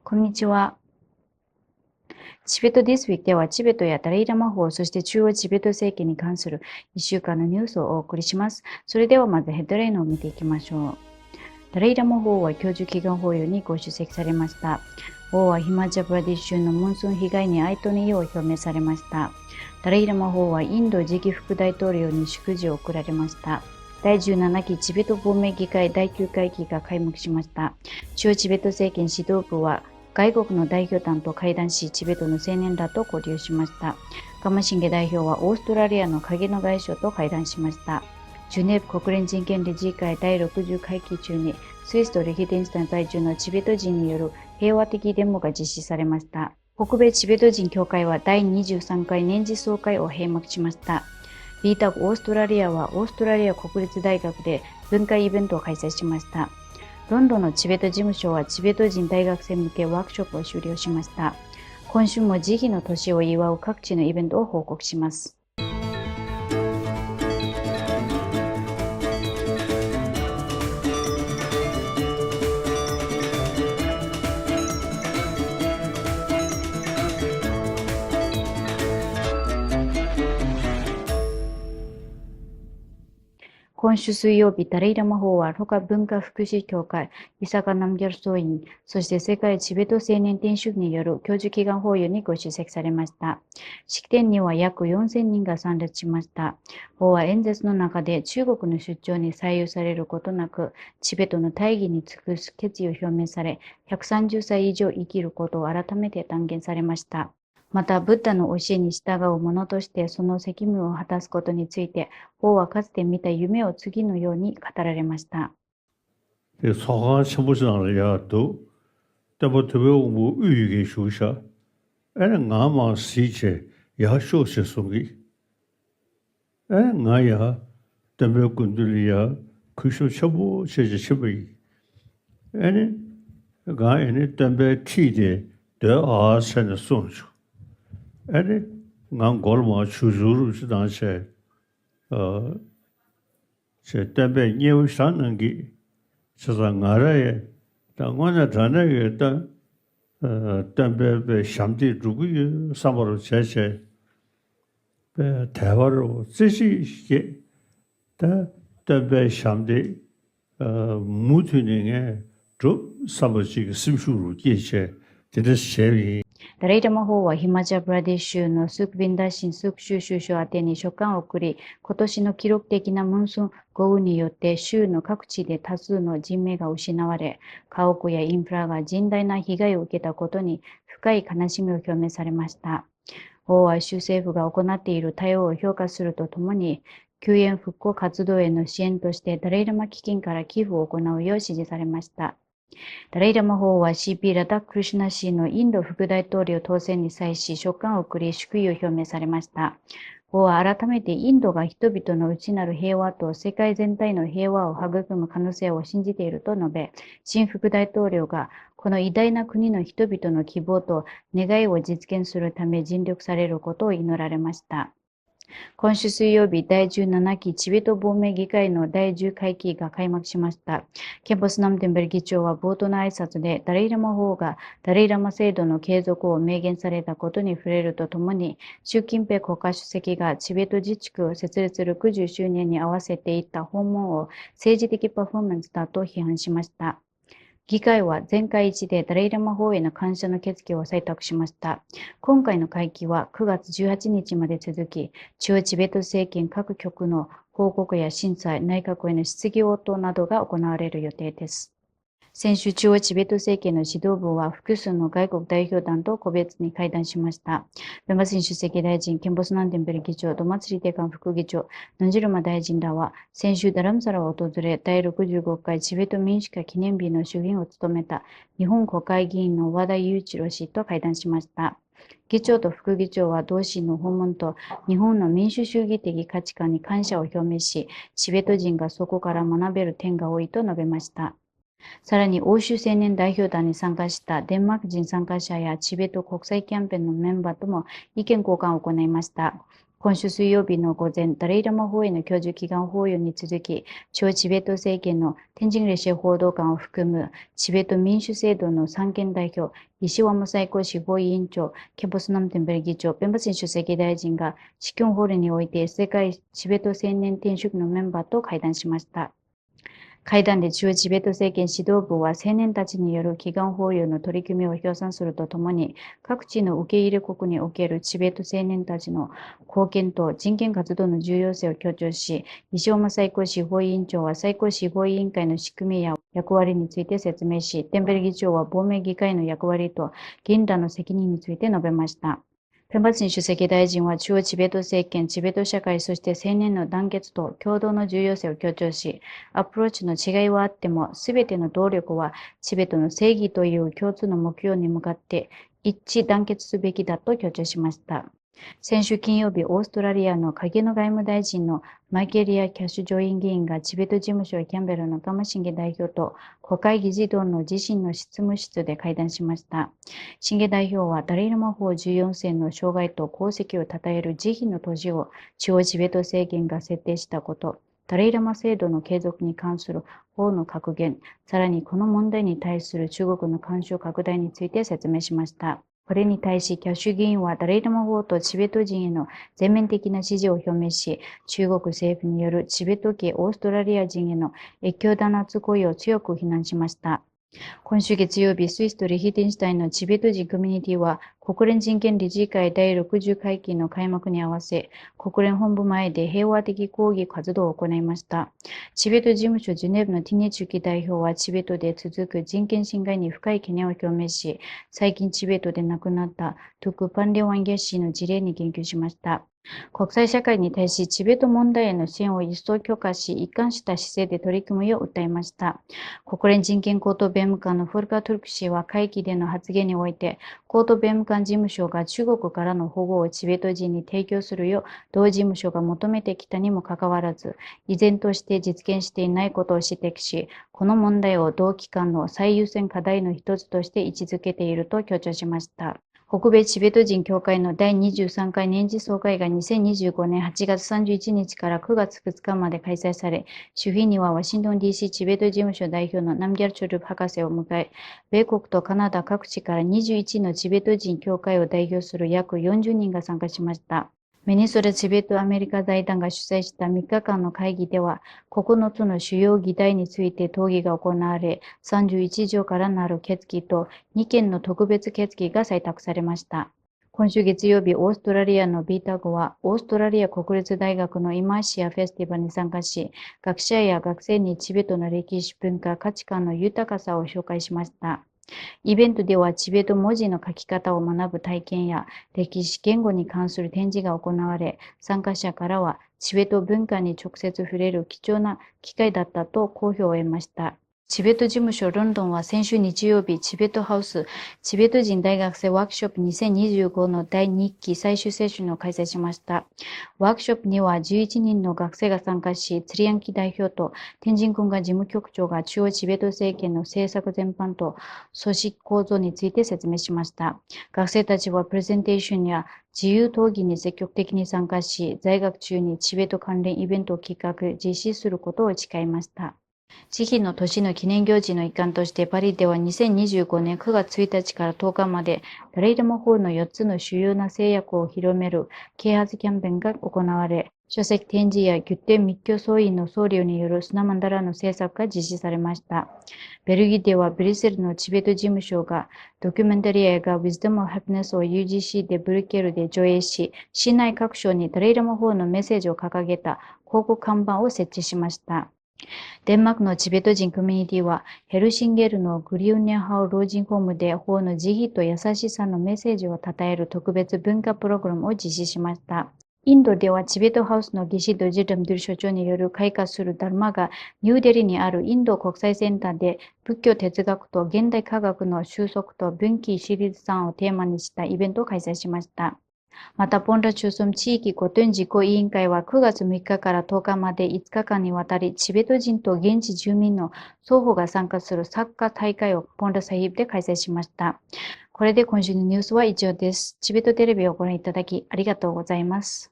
こんにちは。チベット This Week ではチベットやダライラマ法、そして中央チベット政権に関する1週間のニュースをお送りします。それではまずヘッドラインを見ていきましょう。ダライラマ法は教授祈願法要にご出席されました。王はヒマチャプラディ州のモンスーン被害に哀悼の意を表明されました。ダライラマ法はインド次期副大統領に祝辞を贈られました。第17期チベット亡命議会第9会期が開幕しました。中央チベット政権指導部は外国の代表団と会談し、チベットの青年らと交流しました。ガマシンゲ代表はオーストラリアの影の外相と会談しました。ジュネーブ国連人権理事会第60会期中に、スイスとリヒテンスタン在住のチベット人による平和的デモが実施されました。北米チベット人協会は第23回年次総会を閉幕しました。ビータグオーストラリアはオーストラリア国立大学で文化イベントを開催しました。ロンドンのチベット事務所はチベット人大学生向けワークショップを終了しました。今週も慈悲の年を祝う各地のイベントを報告します。今週水曜日、ダライラマ法は、ロカ文化福祉協会、イサカナムギャル総員、そして世界チベット青年天主による教授祈願法要にご出席されました。式典には約4000人が参列しました。法は演説の中で中国の出張に左右されることなく、チベットの大義に尽くす決意を表明され、130歳以上生きることを改めて断言されました。また、ブッダの教えに従う者としてその責務を果たすことについて、王はかつて見た夢を次のように語られました。사과 첨부장을야도 때부터 의기 쇼샤 에는 나마 시체 야쇼시 속이 에는 나야 때문에 군들이야 그쇼 첨부 제제 첨부이 에는 가에는 때문에 티데 더 아선의 손주 에는 난 골마 추주로 지단세 제 때문에 nhiều sáng 게 저자 나라에 당원의 전에 일단 담배 샴디 누구 사모로 제세 대화로 지시게 다 담배 샴디 무튼에 좀 사모식 심수로 제세 제세 ダライラマ法はヒマチャプラディ州のスークビンダーシンスーク州首相宛てに書簡を送り、今年の記録的なモンスーン豪雨によって州の各地で多数の人命が失われ、家屋やインフラが甚大な被害を受けたことに深い悲しみを表明されました。王は州政府が行っている対応を評価するとともに、救援復興活動への支援としてダライラマ基金から寄付を行うよう指示されました。ダライラマ法は CP ラダ・クリシュナ氏のインド副大統領当選に際し書簡を送り祝意を表明されました。法は改めてインドが人々の内なる平和と世界全体の平和を育む可能性を信じていると述べ、新副大統領がこの偉大な国の人々の希望と願いを実現するため尽力されることを祈られました。今週水曜日、第17期チベット亡命議会の第10会期が開幕しました。ケンポスナムテンベル議長は冒頭の挨拶で、ダライラマ法がダライラマ制度の継続を明言されたことに触れるとともに、習近平国家主席がチベット自治区を設立60周年に合わせていった訪問を政治的パフォーマンスだと批判しました。議会は全会一致でダライラマ法への感謝の決議を採択しました。今回の会期は9月18日まで続き、中央チベット政権各局の報告や審査、内閣への質疑応答などが行われる予定です。先週、中央チベット政権の指導部は複数の外国代表団と個別に会談しました。ベマシン主席大臣、ケンボスナンデンベル議長、ドマツリテカン副議長、ナンジルマ大臣らは、先週ダラムサラを訪れ、第65回チベット民主化記念日の主賓を務めた日本国会議員の和田雄一郎氏と会談しました。議長と副議長は同氏の訪問と日本の民主主義的価値観に感謝を表明し、チベット人がそこから学べる点が多いと述べました。さらに欧州青年代表団に参加したデンマーク人参加者やチベット国際キャンペーンのメンバーとも意見交換を行いました。今週水曜日の午前、ダライラマ法への教授祈願法要に続き、超チベット政権のテンジングレシェ報道官を含むチベット民主制度の三権代表、石ワム最高司法委員長、ケボスナムテンベル議長、ペンバシン主席大臣が、シキョンホールにおいて世界チベット青年転職のメンバーと会談しました。会談で中チベット政権指導部は青年たちによる祈願法要の取り組みを評賛するとともに、各地の受け入れ国におけるチベット青年たちの貢献と人権活動の重要性を強調し、西山最高司法委員長は最高司法委員会の仕組みや役割について説明し、テンベル議長は亡命議会の役割と議員らの責任について述べました。ペンバシン主席大臣は中央チベット政権、チベット社会、そして青年の団結と共同の重要性を強調し、アプローチの違いはあっても、すべての動力はチベットの正義という共通の目標に向かって一致団結すべきだと強調しました。先週金曜日、オーストラリアの影の外務大臣のマイケリア・キャッシュ上院議員がチベット事務所キャンベルのカマシンゲ代表と国会議事堂の自身の執務室で会談しました。シンゲ代表はダライラマ法14世の生涯と功績を称える慈悲の閉じを中央チベット政権が設定したこと、ダライラマ制度の継続に関する法の格言、さらにこの問題に対する中国の干渉拡大について説明しました。これに対し、キャッシュ議員はダライラマ法とチベット人への全面的な支持を表明し、中国政府によるチベット系オーストラリア人への越境弾圧行為を強く非難しました。今週月曜日、スイスとリヒテンシュタインのチベット人コミュニティは、国連人権理事会第60回忌の開幕に合わせ、国連本部前で平和的抗議活動を行いました。チベット事務所ジュネーブのティネチュキ代表はチベットで続く人権侵害に深い懸念を表明し、最近チベットで亡くなったトゥク・パンレワンゲッシーの事例に言及しました。国際社会に対しチベット問題への支援を一層強化し、一貫した姿勢で取り組むよう訴えました。国連人権高等弁務官のフォルカー・トルク氏は会議での発言において、高等弁務官事務所が中国からの保護をチベット人に提供するよう同事務所が求めてきたにもかかわらず、依然として実現していないことを指摘し、この問題を同機関の最優先課題の一つとして位置づけていると強調しました。北米チベット人協会の第23回年次総会が2025年8月31日から9月2日まで開催され、周辺にはワシントン DC チベット事務所代表のナムギャルチョル博士を迎え、米国とカナダ各地から21のチベット人協会を代表する約40人が参加しました。ミネソタチベットアメリカ財団が主催した3日間の会議では、9つの主要議題について討議が行われ、31条からなる決議と2件の特別決議が採択されました。今週月曜日、オーストラリアのビータゴは、オーストラリア国立大学のイマーシアフェスティバルに参加し、学者や学生にチベットの歴史文化価値観の豊かさを紹介しました。イベントではチベット文字の書き方を学ぶ体験や歴史言語に関する展示が行われ、参加者からはチベット文化に直接触れる貴重な機会だったと好評を得ました。チベット事務所ロンドンは先週日曜日、チベットハウス、チベット人大学生ワークショップ2025の第2期最終セッションを開催しました。ワークショップには11人の学生が参加し、釣りヤンキ代表と天神君が事務局長が中央チベット政権の政策全般と組織構造について説明しました。学生たちはプレゼンテーションや自由討議に積極的に参加し、在学中にチベット関連イベントを企画、実施することを誓いました。慈悲の年の記念行事の一環としてパリでは2025年9月1日から10日までダライラマ法の4つの主要な制約を広める啓発キャンペーンが行われ、書籍展示やギュッテン密教総員の僧侶によるスナマンダラの制作が実施されました。ベルギーではブリュッセルのチベット事務所がドキュメンタリー映画 Wisdom of Happiness を UGC でブリュッケルで上映し、市内各所にダライラマ法のメッセージを掲げた広告看板を設置しました。デンマークのチベット人コミュニティはヘルシンゲルのグリューネンハウ老人ホームで法の慈悲と優しさのメッセージを称える特別文化プログラムを実施しました。インドではチベットハウスのギシドジダムドゥル所長による開花するダルマがニューデリにあるインド国際センターで仏教哲学と現代科学の収束と分岐シリーズ3をテーマにしたイベントを開催しました。また、ポンラ中村地域古典実行委員会は9月6日から10日まで5日間にわたり、チベット人と現地住民の双方が参加するサッカー大会をポンラサヒブで開催しました。これで今週のニュースは以上です。チベットテレビをご覧いただきありがとうございます。